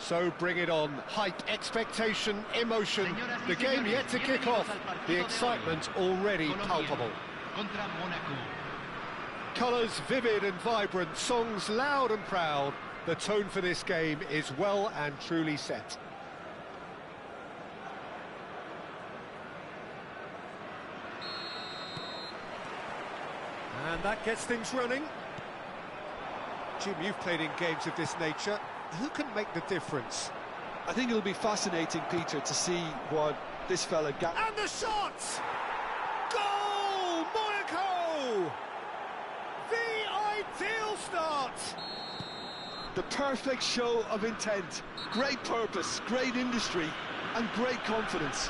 So bring it on. Hype, expectation, emotion. The game yet to kick off. The excitement already palpable. Colours vivid and vibrant, songs loud and proud. The tone for this game is well and truly set. And that gets things running. Jim, you've played in games of this nature. Who can make the difference? I think it'll be fascinating, Peter, to see what this fella got. And the shot! Goal! Monaco! The ideal start! The perfect show of intent. Great purpose, great industry, and great confidence.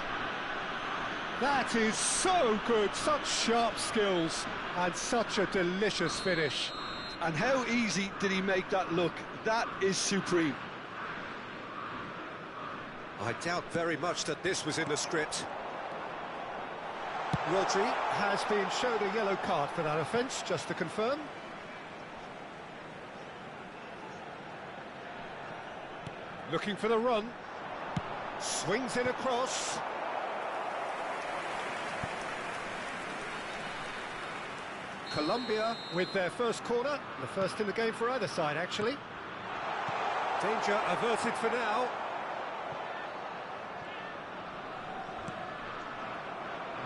That is so good, such sharp skills, and such a delicious finish. And how easy did he make that look? That is supreme. I doubt very much that this was in the script. Rodri has been shown a yellow card for that offence, just to confirm. Looking for the run. Swings in across. Colombia with their first corner, the first in the game for either side, actually. Danger averted for now.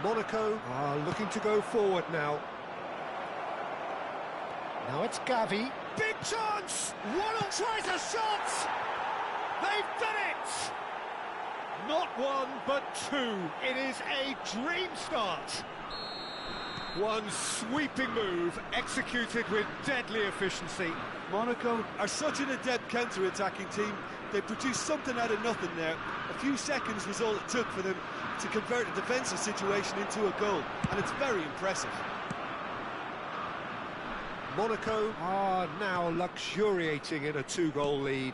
Monaco are looking to go forward now. Now it's Gavi. Big chance! Waddle tries a shot! They've done it! Not one, but two. It is a dream start. One sweeping move, executed with deadly efficiency. Monaco are such an adept counter-attacking team. They produced something out of nothing there. A few seconds was all it took for them to convert a defensive situation into a goal, and it's very impressive. Monaco are now luxuriating in a two-goal lead.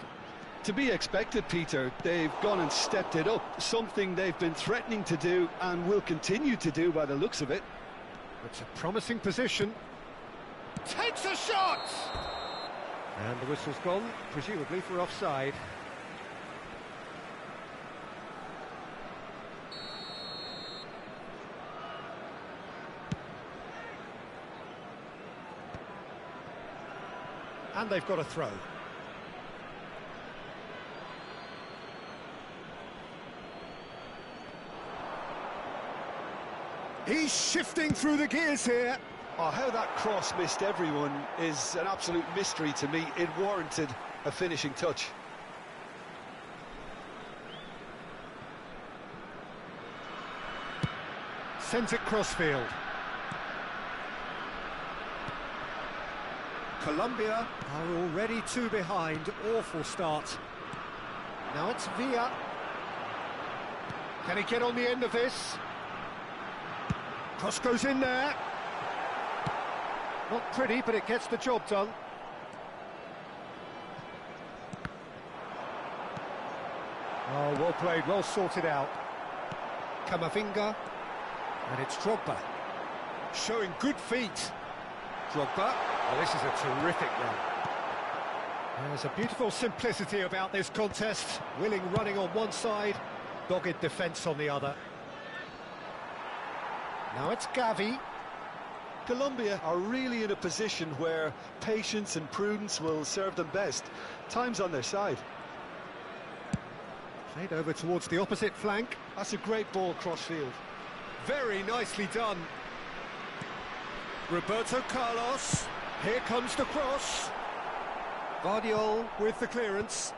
To be expected, Peter. They've gone and stepped it up, something they've been threatening to do and will continue to do by the looks of it. It's a promising position. Takes a shot! And the whistle's gone, presumably for offside. And they've got a throw. He's shifting through the gears here. Oh, how that cross missed everyone is an absolute mystery to me. It warranted a finishing touch. Sends it crossfield. Colombia are already two behind. Awful start. Now it's Villa. Can he get on the end of this? Cross goes in there. Not pretty, but it gets the job done. Oh, well played, well sorted out. Camavinga. And it's Drogba. Showing good feet. Drogba. Oh, this is a terrific run. There's a beautiful simplicity about this contest. Willing running on one side, dogged defence on the other. Now it's Gavi. Colombia are really in a position where patience and prudence will serve them best. Time's on their side. Played over towards the opposite flank. That's a great ball cross-field. Very nicely done. Roberto Carlos. Here comes the cross. Guardiola with the clearance.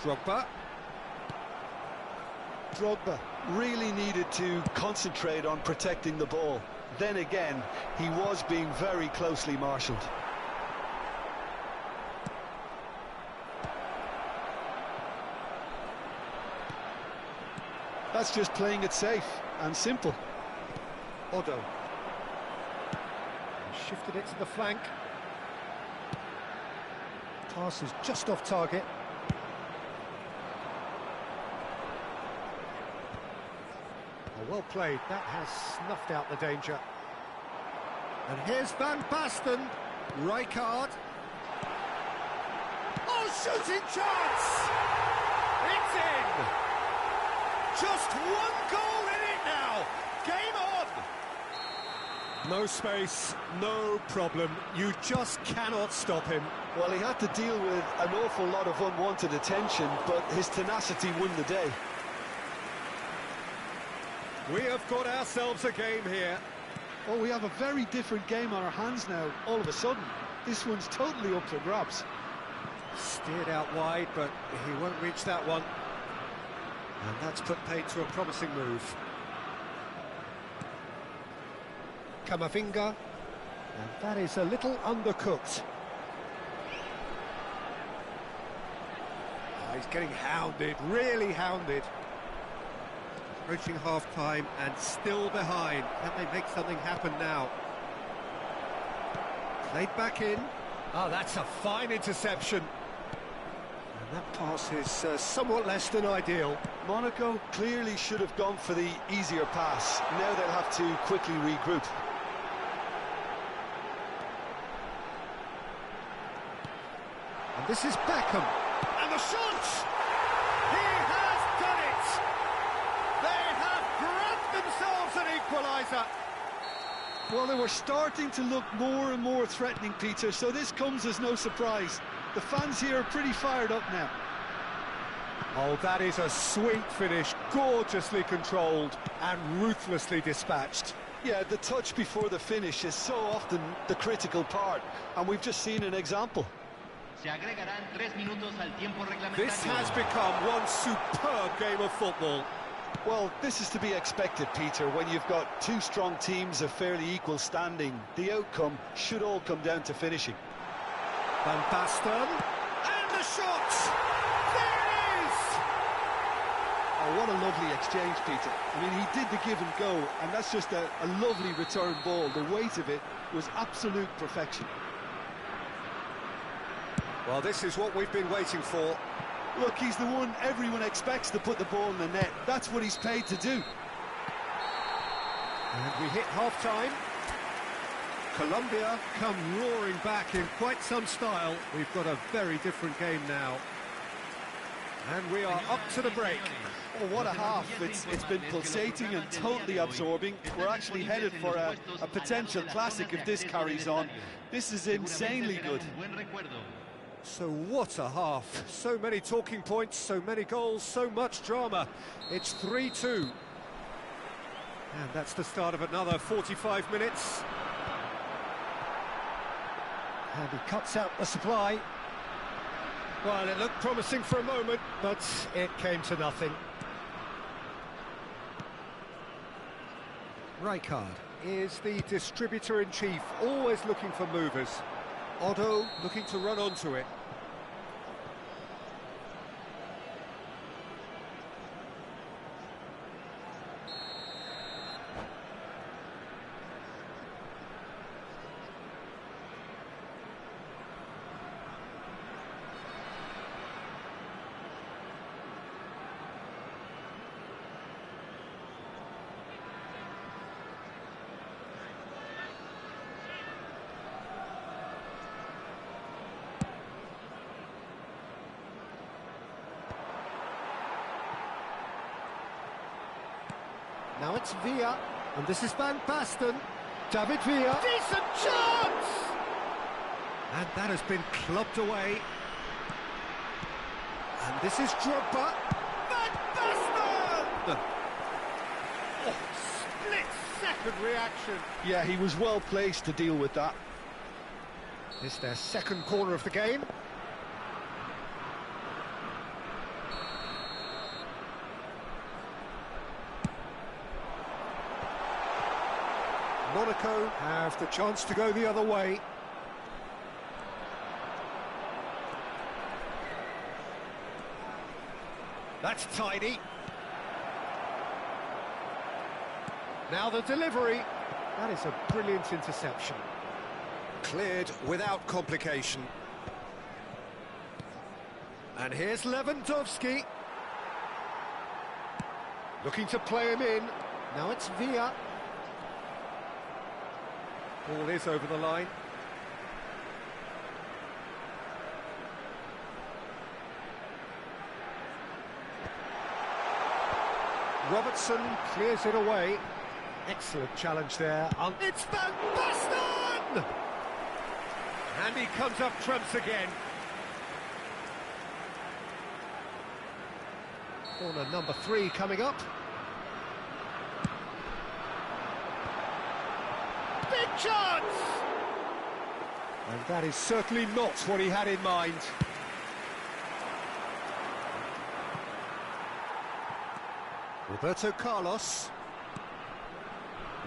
Drogba. Drogba really needed to concentrate on protecting the ball. Then again, he was being very closely marshalled. That's just playing it safe and simple. Modo. Shifted it to the flank. Pass is just off target. Oh, well played. That has snuffed out the danger. And here's Van Basten. Rijkaard. Oh, shooting chance! It's in! Just one goal in it now! Game on! No space, no problem. You just cannot stop him. Well, he had to deal with an awful lot of unwanted attention, but his tenacity won the day. We have got ourselves a game here. Oh, we have a very different game on our hands now, all of a sudden. This one's totally up for grabs. Steered out wide, but he won't reach that one. And that's put paid to a promising move. Camavinga. And that is a little undercooked. Oh, he's getting hounded, really hounded. Approaching half-time and still behind. Can they make something happen now? Played back in. Oh, that's a fine interception. And that pass is somewhat less than ideal. Monaco clearly should have gone for the easier pass. Now they'll have to quickly regroup. And this is Beckham. And the shot! He has done it! They have grabbed themselves an equaliser. Well, they were starting to look more and more threatening, Peter, so this comes as no surprise. The fans here are pretty fired up now. Oh, that is a sweet finish, gorgeously controlled and ruthlessly dispatched. Yeah, the touch before the finish is so often the critical part, and we've just seen an example. This has become one superb game of football. Well, this is to be expected, Peter, when you've got two strong teams of fairly equal standing. The outcome should all come down to finishing. Van Basten, and the shot! There it is! Oh, what a lovely exchange, Peter. I mean, he did the give and go, and that's just a lovely return ball. The weight of it was absolute perfection. Well, this is what we've been waiting for. Look, he's the one everyone expects to put the ball in the net. That's what he's paid to do. And we hit half-time. Colombia come roaring back in quite some style. We've got a very different game now. And we are up to the break. Oh, what a half. It's been pulsating and totally absorbing. We're actually headed for a potential classic if this carries on. This is insanely good. So what a half. So many talking points, so many goals, so much drama. It's 3-2. And that's the start of another 45 minutes. And he cuts out the supply. Well, it looked promising for a moment, but it came to nothing. Rijkaard is the distributor-in-chief, always looking for movers. Modo looking to run onto it. Now it's Villa, and this is Van Basten. David Villa. Decent chance! And that has been clubbed away. And this is Drogba. Van Basten! Oh, split-second reaction. Yeah, he was well placed to deal with that. It's their second corner of the game. Monaco have the chance to go the other way. That's tidy. Now the delivery. That is a brilliant interception. Cleared without complication. And here's Lewandowski. Looking to play him in. Now it's Villa. Ball is over the line. Robertson clears it away. Excellent challenge there. It's Van Basten! And he comes up trumps again. Corner number 3 coming up. Big chance! And that is certainly not what he had in mind. Roberto Carlos.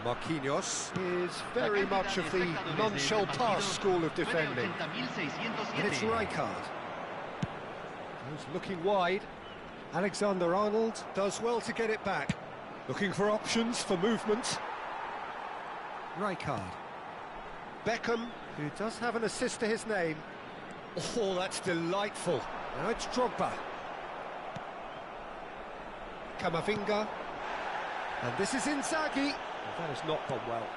Marquinhos is very much of the non-shell pass school of defending. And it's Rijkaard. He's looking wide. Alexander-Arnold does well to get it back. Looking for options for movement. Rijkaard. Beckham, who does have an assist to his name. Oh, that's delightful. Now it's Drogba. Camavinga. And this is Inzaghi. That has not gone well.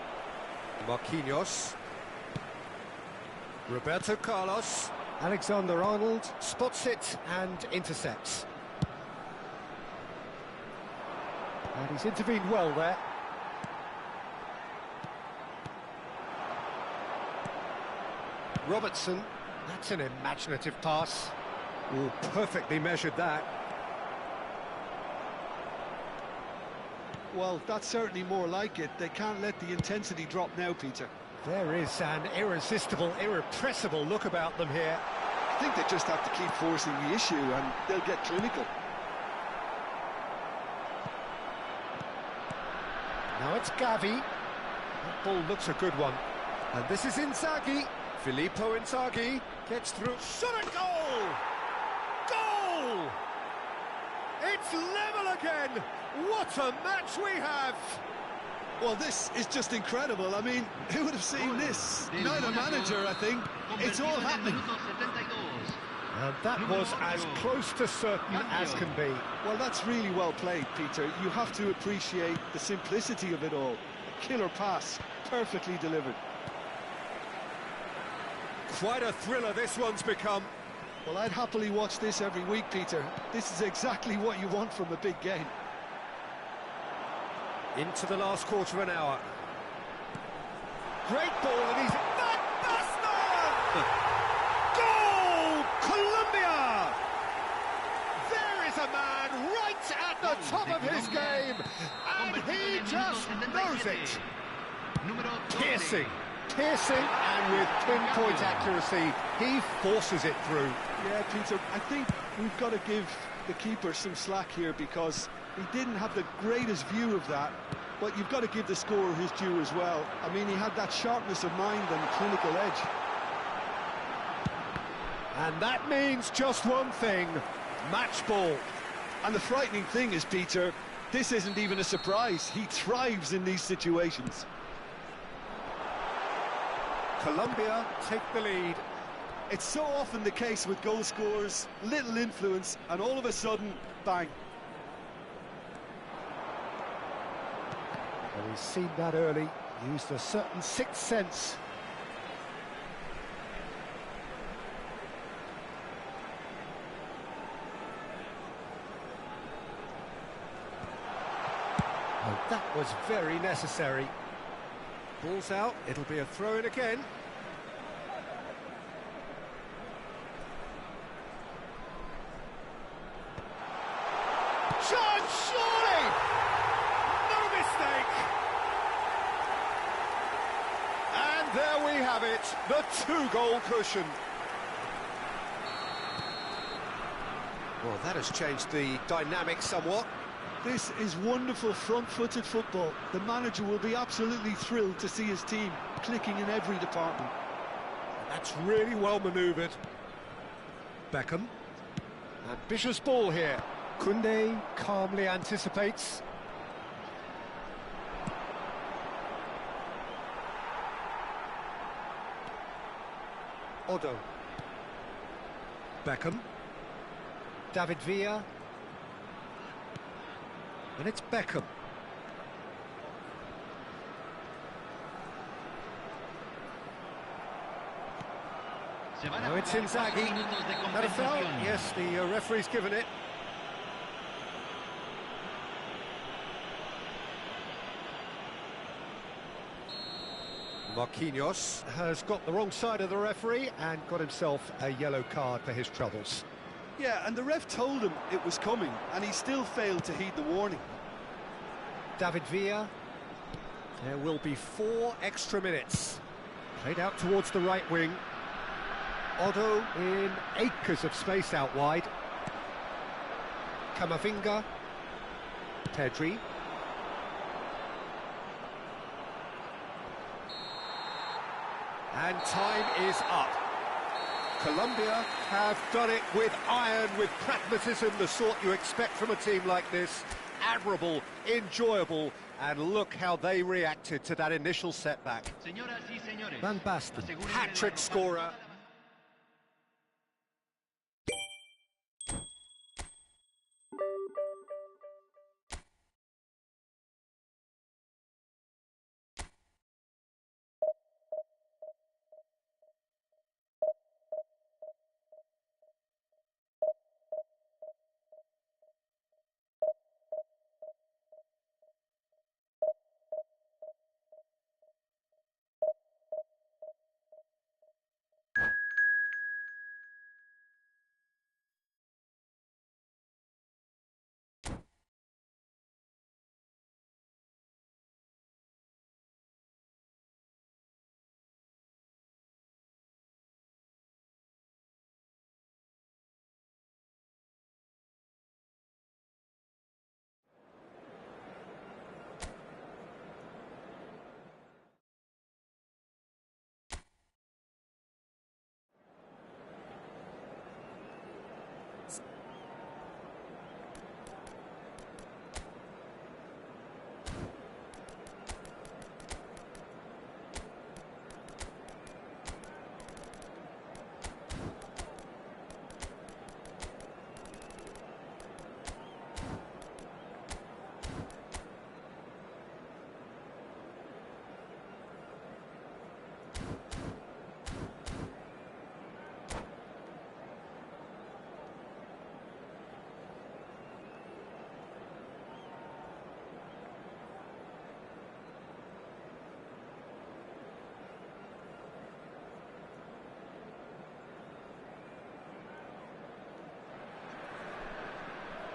Marquinhos. Roberto Carlos. Alexander-Arnold spots it and intercepts. And he's intervened well there. Robertson. That's an imaginative pass. Oh, perfectly measured that. Well, that's certainly more like it. They can't let the intensity drop now, Peter. There is an irresistible, irrepressible look about them here. I think they just have to keep forcing the issue and they'll get clinical. Now it's Gavi. That ball looks a good one. And this is Inzaghi. Filippo Inzaghi gets through. Shot a goal! Goal! It's level again! What a match we have! Well, this is just incredible. I mean, who would have seen this? Neither manager, I think. It's all happening. And that was as close to certain as can be. Well, that's really well played, Peter. You have to appreciate the simplicity of it all. Killer pass, perfectly delivered. Quite a thriller this one's become. Well, I'd happily watch this every week, Peter. This is exactly what you want from a big game. Into the last quarter of an hour. Great ball, and he's... Van Basten! Goal! Colombia! There is a man right at the top of his game, and he just knows it. Piercing, and with pinpoint accuracy, he forces it through. Yeah, Peter, I think we've got to give the keeper some slack here because he didn't have the greatest view of that, but you've got to give the scorer his due as well. I mean, he had that sharpness of mind and clinical edge. And that means just one thing, match ball. And the frightening thing is, Peter, this isn't even a surprise. He thrives in these situations. Colombia take the lead. It's so often the case with goal scorers, little influence, and all of a sudden, bang. Well, he's seen that early, used a certain sixth sense. Oh, that was very necessary. Ball's out, it'll be a throw-in again. Chance, surely! No mistake! And there we have it, the two-goal cushion. Well, that has changed the dynamic somewhat. This is wonderful front-footed football. The manager will be absolutely thrilled to see his team clicking in every department. That's really well manoeuvred. Beckham. Ambitious ball here. Koundé calmly anticipates. Modo. Beckham. David Villa. And it's Beckham. No, it's Inzaghi. That a foul? Yes, the referee's given it. Marquinhos has got the wrong side of the referee and got himself a yellow card for his troubles. Yeah, and the ref told him it was coming, and he still failed to heed the warning. David Villa. There will be 4 extra minutes. Played out towards the right wing. Modo in acres of space out wide. Camavinga. Pedri. And time is up. Colombia have done it with iron, with pragmatism, the sort you expect from a team like this. Admirable, enjoyable, and look how they reacted to that initial setback. Van Basten, hat-trick scorer.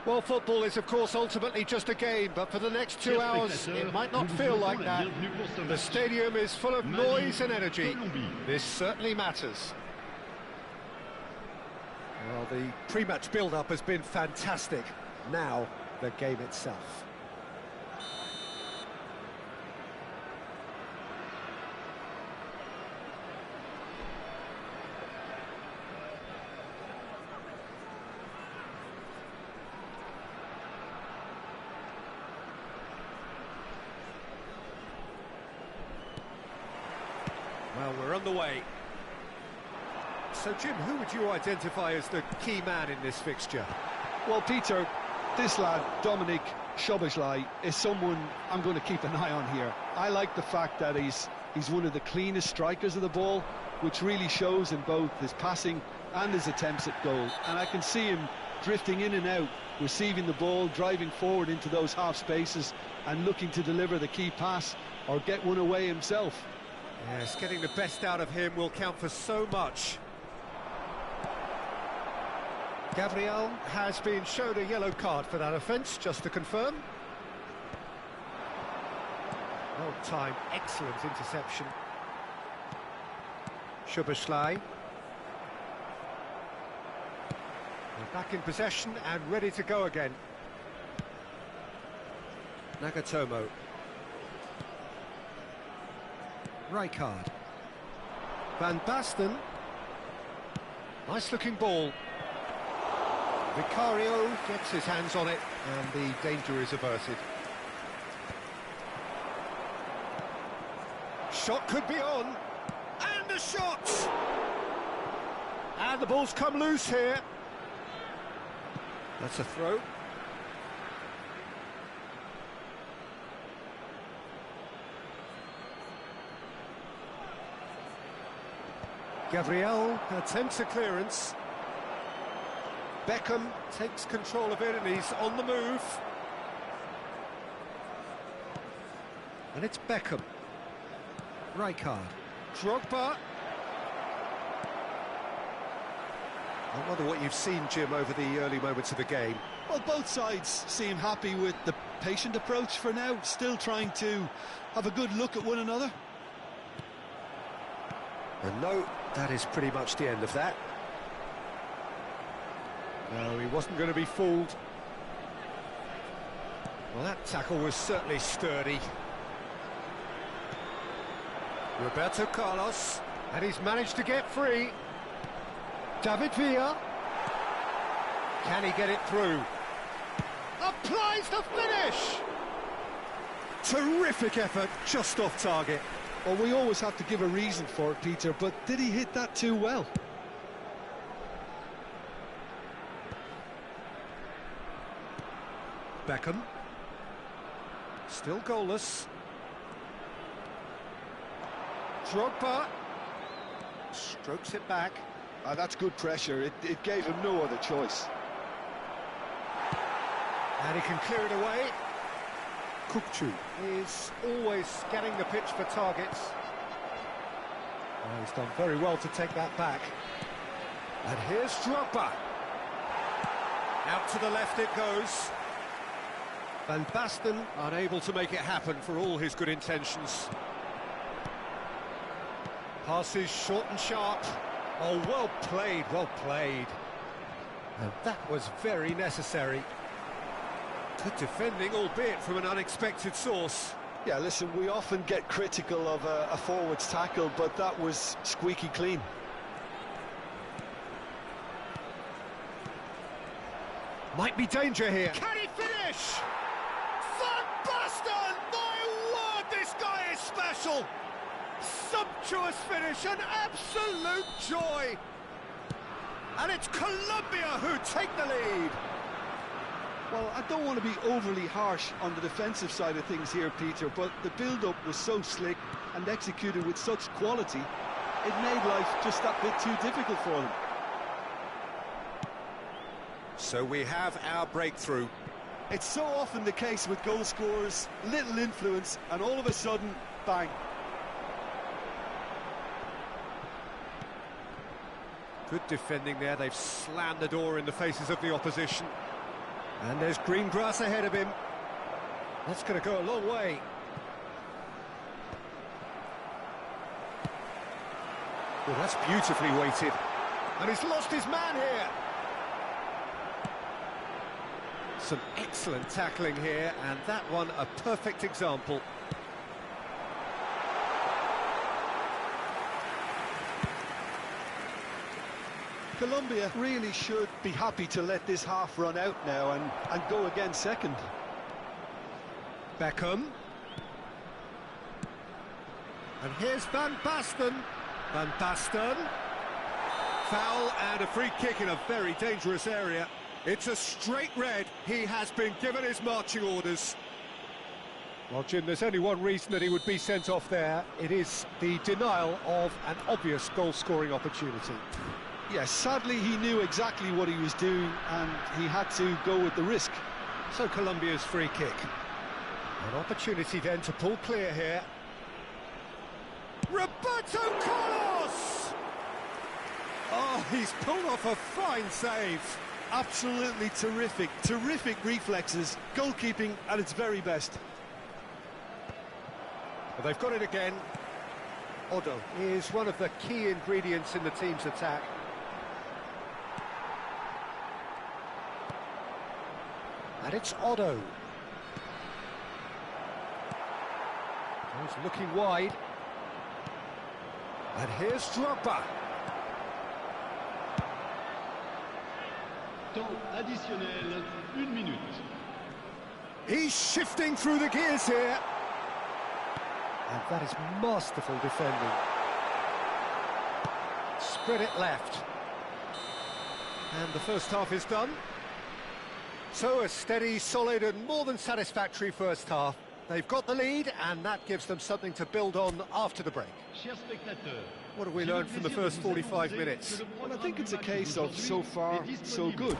Well, football is, of course, ultimately just a game, but for the next 2 hours, it might not feel like that. The stadium is full of noise and energy. This certainly matters. Well, the pre-match build-up has been fantastic. Now, the game itself. Well, we're on the way. So, Jim, who would you identify as the key man in this fixture? Well, Peter, this lad, Dominic Szoboszlai, is someone I'm going to keep an eye on here. I like the fact that he's one of the cleanest strikers of the ball, which really shows in both his passing and his attempts at goal. And I can see him drifting in and out, receiving the ball, driving forward into those half spaces and looking to deliver the key pass or get one away himself. Yes, getting the best out of him will count for so much. Gabriel has been shown a yellow card for that offence, just to confirm. Well timed, excellent interception. Szoboszlai. We're back in possession and ready to go again. Nagatomo. Rijkaard. Van Basten. Nice looking ball. Vicario gets his hands on it and the danger is averted. Shot could be on. And the shot! And the ball's come loose here. That's a throw. Gabriel attempts a clearance. Beckham takes control of it and he's on the move. And it's Beckham. Rijkaard. Drogba. I wonder what you've seen, Jim, over the early moments of the game. Well, both sides seem happy with the patient approach for now, still trying to have a good look at one another. And no, that is pretty much the end of that. No, he wasn't going to be fooled. Well, that tackle was certainly sturdy. Roberto Carlos, and he's managed to get free. David Villa. Can he get it through? Applies the finish! Terrific effort, just off target. Well, we always have to give a reason for it, Peter, but did he hit that too well? Beckham. Still goalless. Drogba. Strokes it back. That's good pressure. It gave him no other choice. And he can clear it away. Kukçu is always scanning the pitch for targets. Oh, he's done very well to take that back. And here's Drogba. Out to the left it goes. Van Basten unable to make it happen for all his good intentions. Passes short and sharp. Oh, well played, well played. And that was very necessary. Good defending, albeit from an unexpected source. Yeah, listen, we often get critical of a forward's tackle, but that was squeaky clean. Might be danger here. Can he finish? Van Basten! My word, this guy is special! Sumptuous finish, an absolute joy! And it's Colombia who take the lead! Well, I don't want to be overly harsh on the defensive side of things here, Peter, but the build-up was so slick and executed with such quality, it made life just that bit too difficult for them. So we have our breakthrough. It's so often the case with goal scorers, little influence, and all of a sudden, bang. Good defending there, they've slammed the door in the faces of the opposition. And there's green grass ahead of him. That's going to go a long way. Well, that's beautifully weighted. And he's lost his man here. Some excellent tackling here, and that one a perfect example. Colombia really should be happy to let this half run out now and go again second. Beckham. And here's Van Basten. Van Basten. Foul and a free kick in a very dangerous area. It's a straight red. He has been given his marching orders. Well, Jim, there's only one reason that he would be sent off there. It is the denial of an obvious goal-scoring opportunity. Yes, sadly he knew exactly what he was doing and he had to go with the risk. So Colombia's free kick. An opportunity then to pull clear here. Roberto Carlos! Oh, he's pulled off a fine save. Absolutely terrific, terrific reflexes, goalkeeping at its very best. Well, they've got it again. Modo is one of the key ingredients in the team's attack. And it's Modo. He's looking wide. And here's Drogba. Temps additionnel, 1 minute. He's shifting through the gears here. And that is masterful defending. Spread it left. And the first half is done. So a steady, solid and more than satisfactory first half. They've got the lead and that gives them something to build on after the break. Chers spectateurs, What have we learned from the first 45 minutes? Well, I think it's a case of so far, so good.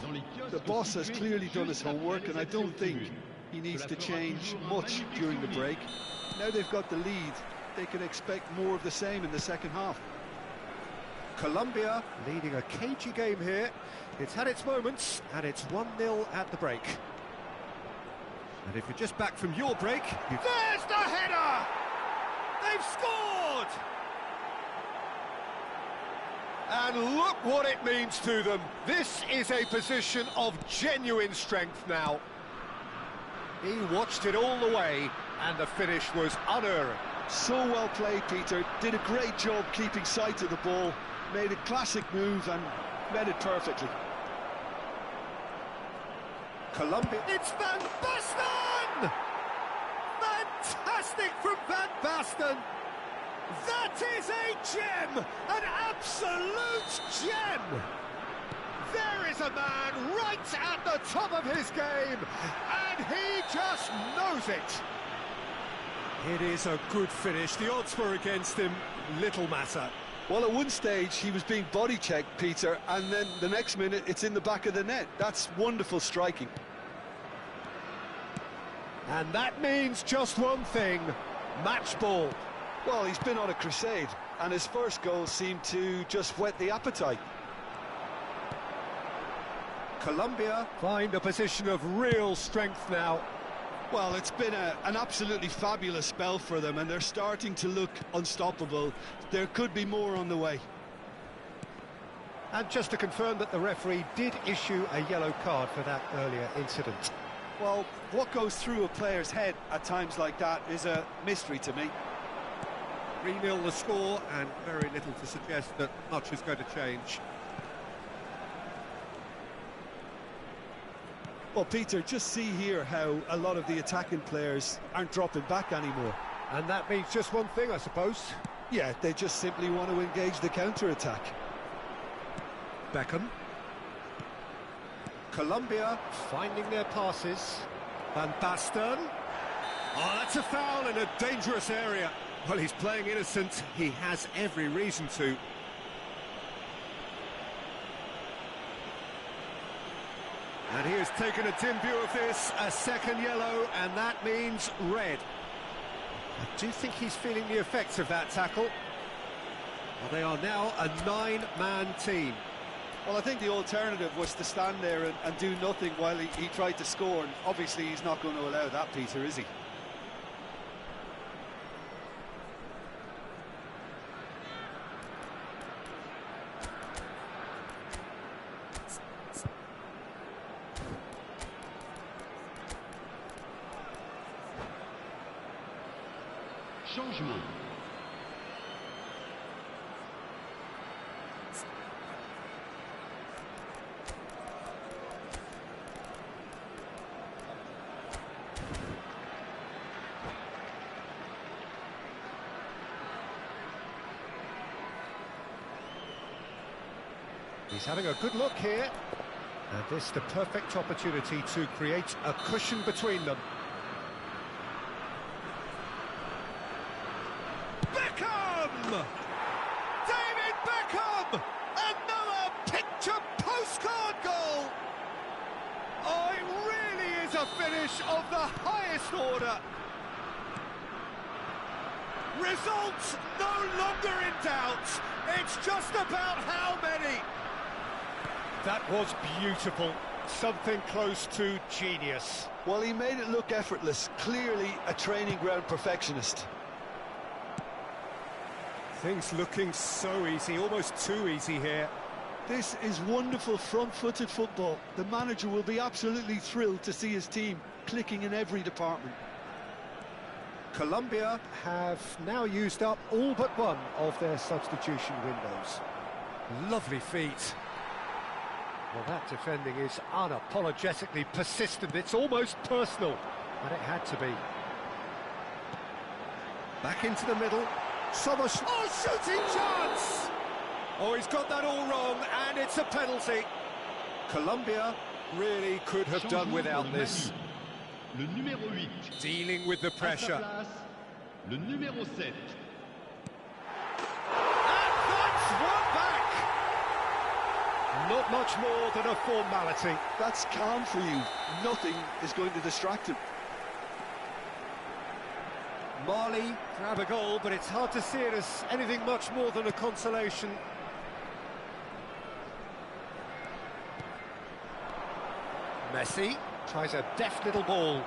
The boss has clearly done his homework, and I don't think he needs to change much during the break. Now they've got the lead, they can expect more of the same in the second half. Colombia leading a cagey game here. It's had its moments, and it's 1-0 at the break. And if you're just back from your break, there's the header! They've scored! And look what it means to them. This is a position of genuine strength now. He watched it all the way, and the finish was unerring. So well played, Peter. Did a great job keeping sight of the ball. Made a classic move and met it perfectly. Colombia. It's Van Basten! Fantastic from Van Basten! That is a gem! An absolute gem! There is a man right at the top of his game, and he just knows it. It is a good finish. The odds were against him. Little matter. Well, at one stage he was being body checked, Peter, and then the next minute it's in the back of the net. That's wonderful striking. And that means just one thing, match ball. Well, he's been on a crusade, and his first goal seemed to just whet the appetite. Colombia find a position of real strength now. Well, it's been an absolutely fabulous spell for them, and they're starting to look unstoppable. There could be more on the way. And just to confirm that the referee did issue a yellow card for that earlier incident. Well, what goes through a player's head at times like that is a mystery to me. 3-0 the score, and very little to suggest that much is going to change. Well, Peter, just see here how a lot of the attacking players aren't dropping back anymore. And that means just one thing, I suppose. Yeah, they just simply want to engage the counter-attack. Beckham. Colombia finding their passes. Van Basten. Oh, that's a foul in a dangerous area. Well, he's playing innocent. He has every reason to. And he has taken a dim view of this, a second yellow, and that means red. I do think he's feeling the effects of that tackle. Well, they are now a 9-man team. Well, I think the alternative was to stand there and do nothing while he tried to score, and obviously he's not going to allow that, Peter, is he? Changement. He's having a good look here. And this is the perfect opportunity to create a cushion between them. Beckham! David Beckham! Another picture postcard goal! Oh, it really is a finish of the highest order. Results no longer in doubt. It's just about how many. That was beautiful. Something close to genius. Well, he made it look effortless. Clearly a training ground perfectionist. Things looking so easy, almost too easy here. This is wonderful front-footed football. The manager will be absolutely thrilled to see his team clicking in every department. Colombia have now used up all but one of their substitution windows. Lovely feet. Well, that defending is unapologetically persistent. It's almost personal, and it had to be. Back into the middle. Somos. Oh, shooting chance! Oh, he's got that all wrong, and it's a penalty. Colombia really could have done without this. Le numéro 8. Dealing with the pressure. Le numéro 7. not much more than a formality. That's calm for you. Nothing is going to distract him. Marley grab a goal, but it's hard to see it as anything much more than a consolation. Messi tries a deft little ball.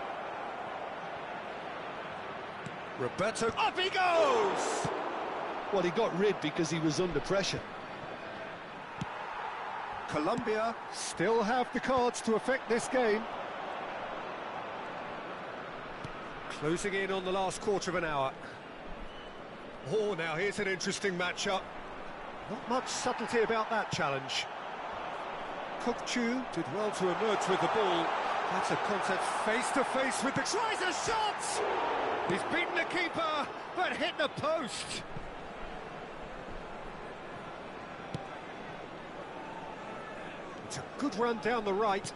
Roberto, up he goes! Well, he got rid because he was under pressure. Colombia still have the cards to affect this game. Closing in on the last quarter of an hour. Oh, now here's an interesting matchup. Not much subtlety about that challenge. Kukchu did well to emerge with the ball. That's a contact face-to-face with the... Tries a shot! He's beaten the keeper, but hit the post. It's a good run down the right.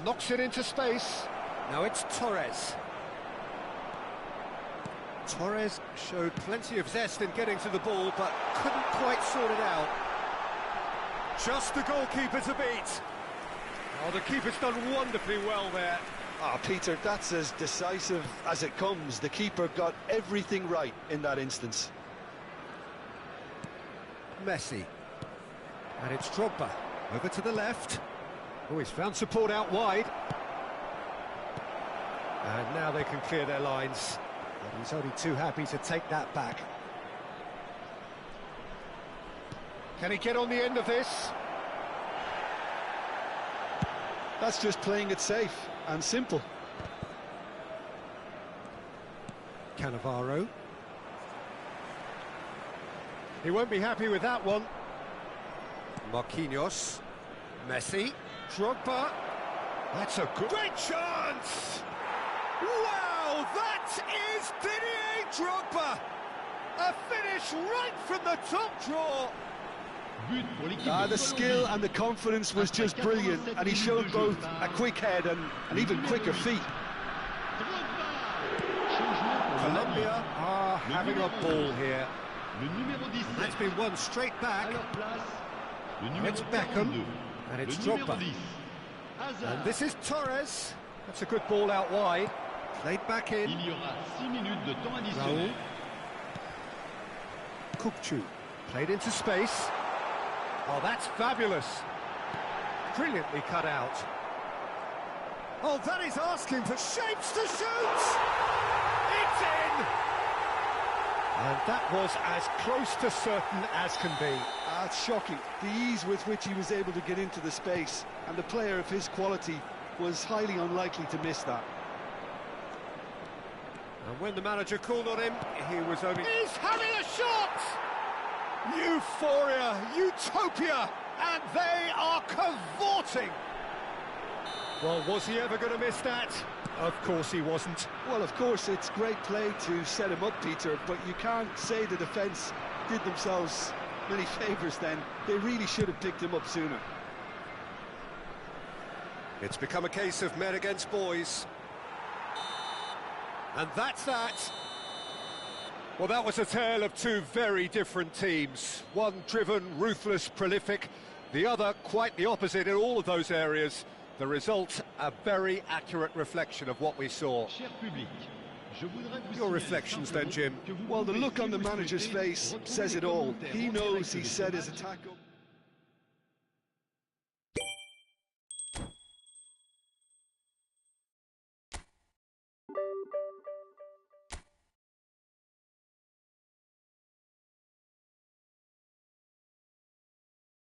Knocks it into space. Now it's Torres. Torres showed plenty of zest in getting to the ball, but couldn't quite sort it out. Just the goalkeeper to beat. Oh, the keeper's done wonderfully well there. Ah, Peter, that's as decisive as it comes. The keeper got everything right in that instance. Messi. And it's Drogba. Over to the left. Oh, he's found support out wide. And now they can clear their lines. But he's only too happy to take that back. Can he get on the end of this? That's just playing it safe and simple. Cannavaro. He won't be happy with that one. Marquinhos. Messi. Drogba. That's a great chance! Wow, that is Didier Drogba! A finish right from the top draw! The skill and the confidence was just brilliant, and he showed both a quick head and even quicker feet. Colombia are having a ball here. That's been won straight back. It's Beckham, and it's Drogba. And this is Torres. That's a good ball out wide. Played back in. Raul. Kukchu. Played into space. Oh, that's fabulous. Brilliantly cut out. Oh, that is asking for shapes to shoot! It's in! And that was as close to certain as can be. It's shocking. The ease with which he was able to get into the space, and the player of his quality was highly unlikely to miss that. And when the manager called on him, he was only... He's having a shot! Euphoria, utopia, and they are cavorting. Well, was he ever going to miss that? Of course he wasn't. Well, of course, it's great play to set him up, Peter, but you can't say the defence did themselves many favours then. They really should have picked him up sooner. It's become a case of men against boys. And that's that. Well, that was a tale of two very different teams. One driven, ruthless, prolific. The other quite the opposite in all of those areas. The result, a very accurate reflection of what we saw. Your reflections then, Jim? Well, the look on the manager's face says it all. He knows he set his attack up.